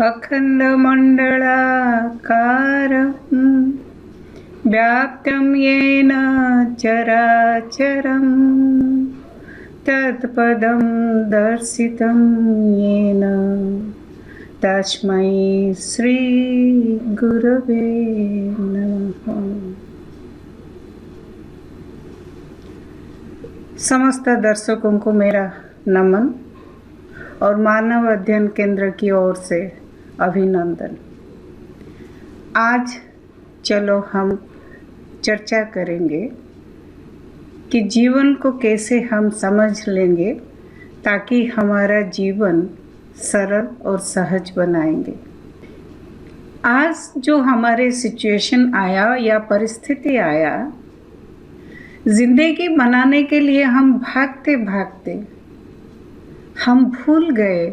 अखण्डमण्डलाकारं व्याप्तं येन चराचरं तत्पदं दर्शितं येन तस्मै श्री गुरवे नमः। समस्त दर्शकों को मेरा नमन और मानव अध्ययन केंद्र की ओर से अभिनंदन। आज चलो हम चर्चा करेंगे कि जीवन को कैसे हम समझ लेंगे ताकि हमारा जीवन सरल और सहज बनाएंगे। आज जो हमारे सिचुएशन आया या परिस्थिति आया, जिंदगी बनाने के लिए हम भागते भागते हम भूल गए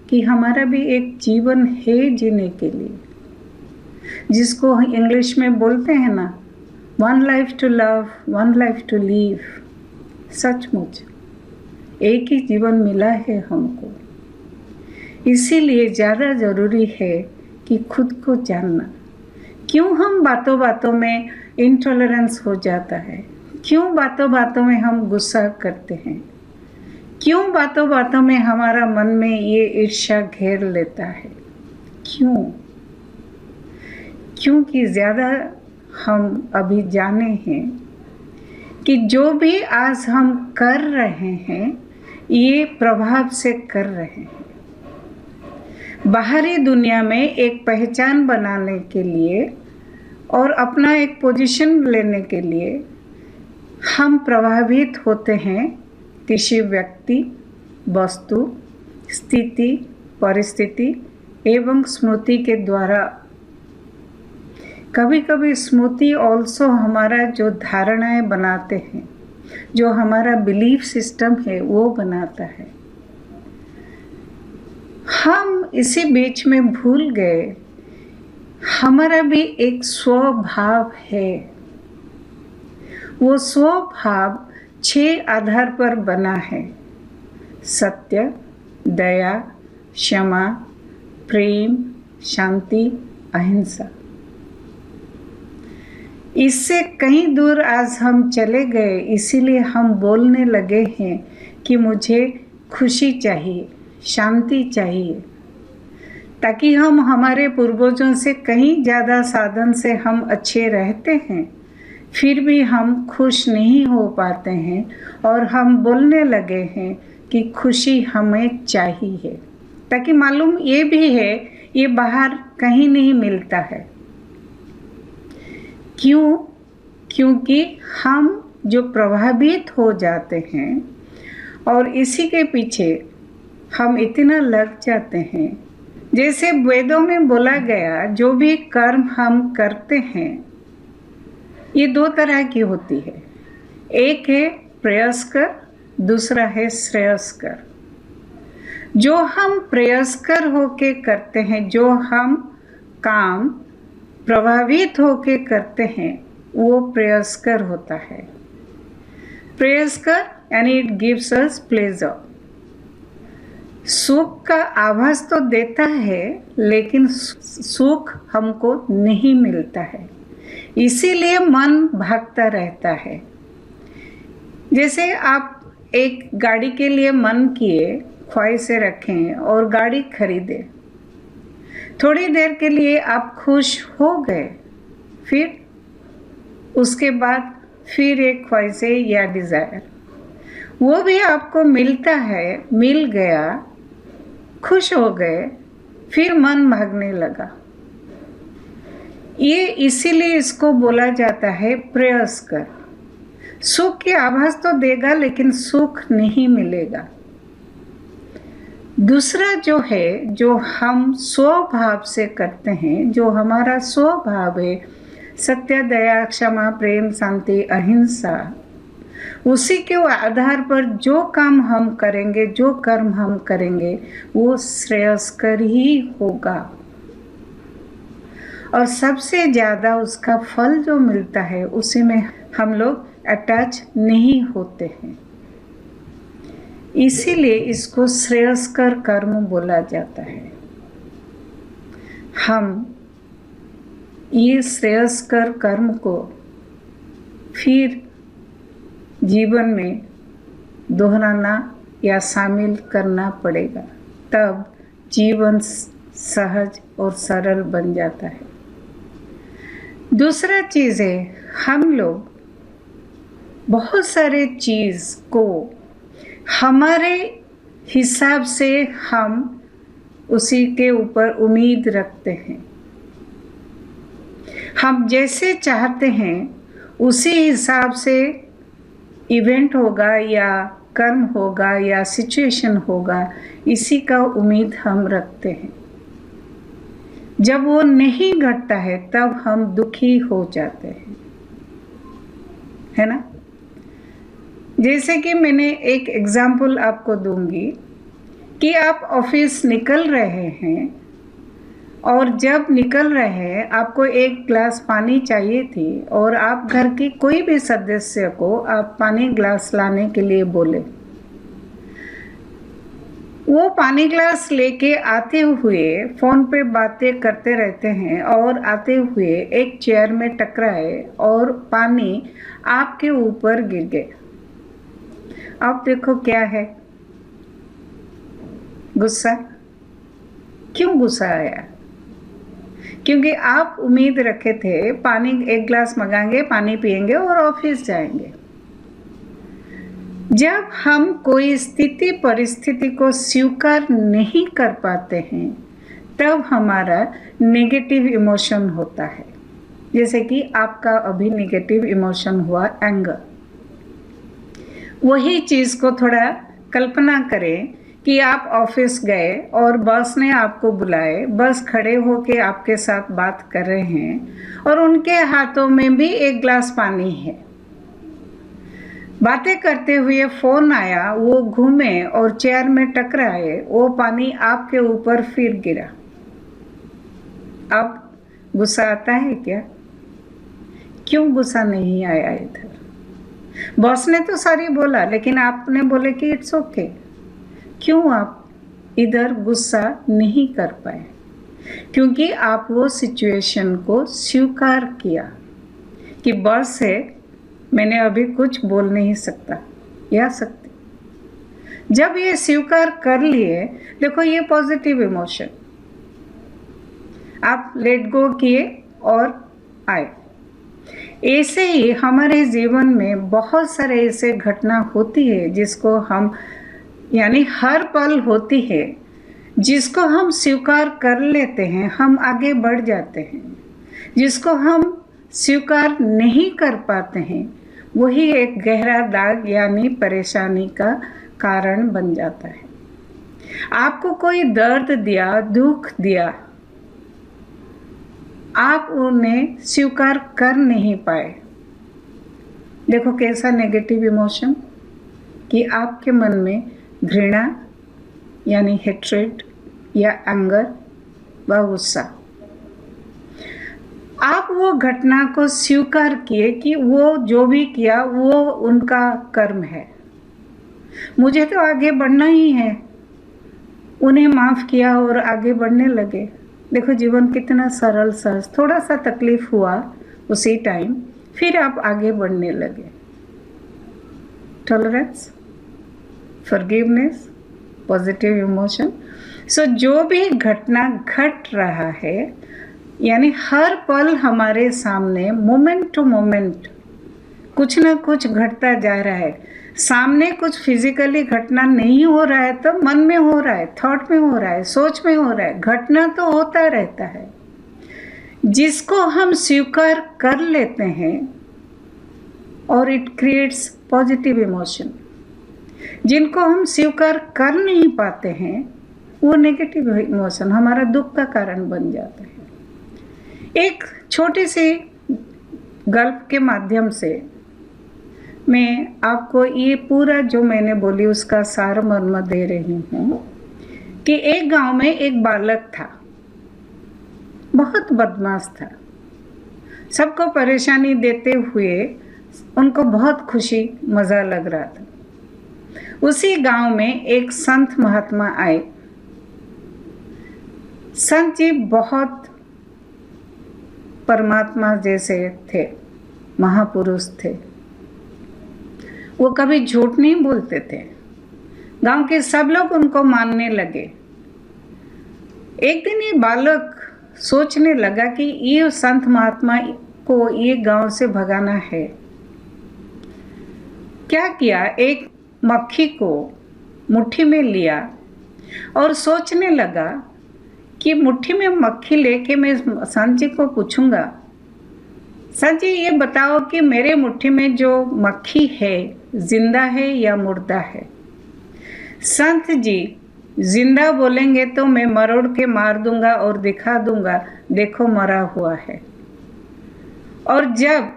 कि हमारा भी एक जीवन है जीने के लिए, जिसको इंग्लिश में बोलते हैं ना, one life to love, one life to live. सचमुच एक ही जीवन मिला है हमको, इसीलिए ज़्यादा ज़रूरी है कि खुद को जानना। क्यों हम बातों बातों में इंटॉलरेंस हो जाता है, क्यों बातों बातों में हम गुस्सा करते हैं, क्यों बातों बातों में हमारा मन में ये ईर्ष्या घेर लेता है। क्यों? क्योंकि ज़्यादा हम अभी जाने हैं कि जो भी आज हम कर रहे हैं ये प्रभाव से कर रहे हैं। बाहरी दुनिया में एक पहचान बनाने के लिए और अपना एक पोजीशन लेने के लिए हम प्रभावित होते हैं किसी व्यक्ति, वस्तु, स्थिति, परिस्थिति एवं स्मृति के द्वारा। कभी कभी स्मृति ऑल्सो हमारा जो धारणाएं बनाते हैं, जो हमारा बिलीफ सिस्टम है वो बनाता है। हम इसी बीच में भूल गए हमारा भी एक स्वभाव है। वो स्वभाव 6 आधार पर बना है: सत्य, दया, क्षमा, प्रेम, शांति, अहिंसा। इससे कहीं दूर आज हम चले गए, इसीलिए हम बोलने लगे हैं कि मुझे खुशी चाहिए, शांति चाहिए, ताकि हम हमारे पूर्वजों से कहीं ज़्यादा साधन से हम अच्छे रहते हैं, फिर भी हम खुश नहीं हो पाते हैं और हम बोलने लगे हैं कि खुशी हमें चाहिए, ताकि मालूम ये भी है ये बाहर कहीं नहीं मिलता है। क्यों? क्योंकि हम जो प्रभावित हो जाते हैं और इसी के पीछे हम इतना लग जाते हैं। जैसे वेदों में बोला गया, जो भी कर्म हम करते हैं ये 2 तरह की होती है। एक है प्रेयस्कर, दूसरा है श्रेयस्कर। जो हम प्रेयस्कर होके करते हैं, जो हम काम प्रभावित होके करते हैं, वो प्रेयस्कर होता है। प्रेयस्कर यानी इट गिव्स अस प्लेजर, सुख का आभास तो देता है लेकिन सुख हमको नहीं मिलता है, इसीलिए मन भागता रहता है। जैसे आप एक गाड़ी के लिए मन किए, ख्वाहिशें रखें और गाड़ी खरीदे, थोड़ी देर के लिए आप खुश हो गए, फिर उसके बाद फिर एक ख्वाहिशें या डिज़ायर, वो भी आपको मिलता है, मिल गया, खुश हो गए, फिर मन भागने लगा। ये इसीलिए इसको बोला जाता है प्रेयस्कर। सुख की आभास तो देगा लेकिन सुख नहीं मिलेगा। दूसरा जो है, जो हम स्वभाव से करते हैं, जो हमारा स्वभाव है, सत्य, दया, क्षमा, प्रेम, शांति, अहिंसा, उसी के आधार पर जो काम हम करेंगे, जो कर्म हम करेंगे, वो श्रेयस्कर ही होगा और सबसे ज़्यादा उसका फल जो मिलता है उसी में हम लोग अटैच नहीं होते हैं। इसीलिए इसको श्रेयस्कर कर्म बोला जाता है। हम ये श्रेयस्कर कर्म को फिर जीवन में दोहराना या शामिल करना पड़ेगा, तब जीवन सहज और सरल बन जाता है। दूसरा चीज़ है, हम लोग बहुत सारे चीज़ को हमारे हिसाब से हम उसी के ऊपर उम्मीद रखते हैं। हम जैसे चाहते हैं उसी हिसाब से इवेंट होगा या कर्म होगा या सिचुएशन होगा, इसी का उम्मीद हम रखते हैं। जब वो नहीं घटता है तब हम दुखी हो जाते हैं, है ना। जैसे कि मैंने एक एग्जाम्पल आपको दूंगी कि आप ऑफिस निकल रहे हैं और जब निकल रहे हैं आपको एक ग्लास पानी चाहिए थी और आप घर की कोई भी सदस्य को आप पानी ग्लास लाने के लिए बोले। वो पानी ग्लास लेके आते हुए फ़ोन पे बातें करते रहते हैं और आते हुए एक चेयर में टकराए और पानी आपके ऊपर गिर गया। अब देखो क्या है, गुस्सा। क्यों गुस्सा आया? क्योंकि आप उम्मीद रखे थे पानी एक गिलास मंगाएंगे, पानी पिएंगे और ऑफिस जाएंगे। जब हम कोई स्थिति परिस्थिति को स्वीकार नहीं कर पाते हैं तब हमारा नेगेटिव इमोशन होता है। जैसे कि आपका अभी नेगेटिव इमोशन हुआ एंगर। वही चीज़ को थोड़ा कल्पना करें कि आप ऑफिस गए और बॉस ने आपको बुलाए, बस खड़े होके आपके साथ बात कर रहे हैं और उनके हाथों में भी एक गिलास पानी है। बातें करते हुए फ़ोन आया, वो घूमे और चेयर में टकराए, वो पानी आपके ऊपर फिर गिरा। अब गुस्सा आता है क्या? क्यों गुस्सा नहीं आया इधर? बॉस ने तो सॉरी बोला लेकिन आपने बोले कि इट्स ओके। क्यों आप इधर गुस्सा नहीं कर पाए? क्योंकि आप वो सिचुएशन को स्वीकार किया कि बॉस है, मैंने अभी कुछ बोल नहीं सकता या सकती। जब ये स्वीकार कर लिए, देखो ये पॉजिटिव इमोशन, आप लेट गो किए और आए। ऐसे ही हमारे जीवन में बहुत सारे ऐसे घटना होती है जिसको हम, यानी हर पल होती है जिसको हम स्वीकार कर लेते हैं, हम आगे बढ़ जाते हैं। जिसको हम स्वीकार नहीं कर पाते हैं वही एक गहरा दाग यानी परेशानी का कारण बन जाता है। आपको कोई दर्द दिया, दुख दिया, आप उन्हें स्वीकार कर नहीं पाए। देखो कैसा नेगेटिव इमोशन कि आपके मन में घृणा यानी हेट्रेड या एंगर व गुस्सा। आप वो घटना को स्वीकार किए कि वो जो भी किया वो उनका कर्म है, मुझे तो आगे बढ़ना ही है। उन्हें माफ़ किया और आगे बढ़ने लगे। देखो जीवन कितना सरल सहज, थोड़ा सा तकलीफ हुआ उसी टाइम, फिर आप आगे बढ़ने लगे। Tolerance, forgiveness, positive emotion. So जो भी घटना घट रहा है, यानी हर पल हमारे सामने मोमेंट टू मोमेंट कुछ ना कुछ घटता जा रहा है। सामने कुछ फिजिकली घटना नहीं हो रहा है तो मन में हो रहा है, थॉट में हो रहा है, सोच में हो रहा है। घटना तो होता रहता है। जिसको हम स्वीकार कर लेते हैं और इट क्रिएट्स पॉजिटिव इमोशन। जिनको हम स्वीकार कर नहीं पाते हैं वो नेगेटिव इमोशन हमारा दुख का कारण बन जाता है। एक छोटी सी गल्प के माध्यम से मैं आपको ये पूरा जो मैंने बोली उसका सार मर्म दे रही हूँ कि एक गांव में एक बालक था, बहुत बदमाश था। सबको परेशानी देते हुए उनको बहुत खुशी मज़ा लग रहा था। उसी गांव में एक संत महात्मा आए। संत जी बहुत परमात्मा जैसे थे, महापुरुष थे। वो कभी झूठ नहीं बोलते थे। गांव के सब लोग उनको मानने लगे। एक दिन ये बालक सोचने लगा कि ये संत महात्मा को ये गांव से भगाना है। क्या किया, एक मक्खी को मुट्ठी में लिया और सोचने लगा कि मुट्ठी में मक्खी लेके मैं संत जी को पूछूंगा, संत जी ये बताओ कि मेरे मुट्ठी में जो मक्खी है जिंदा है या मुर्दा है। संत जी जिंदा बोलेंगे तो मैं मरोड़ के मार दूंगा और दिखा दूंगा, देखो मरा हुआ है। और जब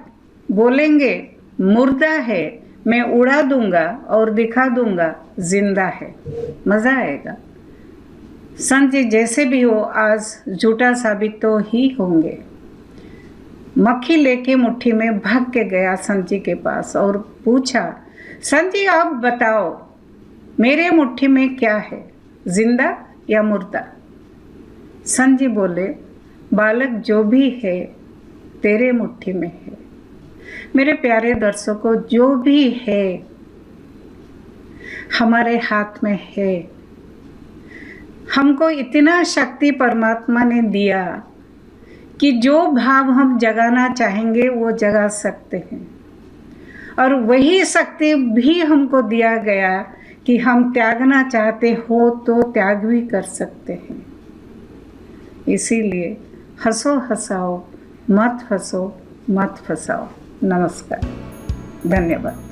बोलेंगे मुर्दा है, मैं उड़ा दूंगा और दिखा दूंगा जिंदा है। मजा आएगा। संत जी जैसे भी हो आज झूठा साबित तो ही होंगे। मक्खी लेके मुट्ठी में भाग के गया संत जी के पास और पूछा, संत जी आप बताओ मेरे मुट्ठी में क्या है, जिंदा या मुर्दा। संत जी बोले, बालक जो भी है तेरे मुट्ठी में है। मेरे प्यारे दर्शकों, जो भी है हमारे हाथ में है। हमको इतना शक्ति परमात्मा ने दिया कि जो भाव हम जगाना चाहेंगे वो जगा सकते हैं। और वही शक्ति भी हमको दिया गया कि हम त्यागना चाहते हो तो त्याग भी कर सकते हैं। इसीलिए हंसो हंसाओ, मत फंसो मत फंसाओ। नमस्कार, धन्यवाद।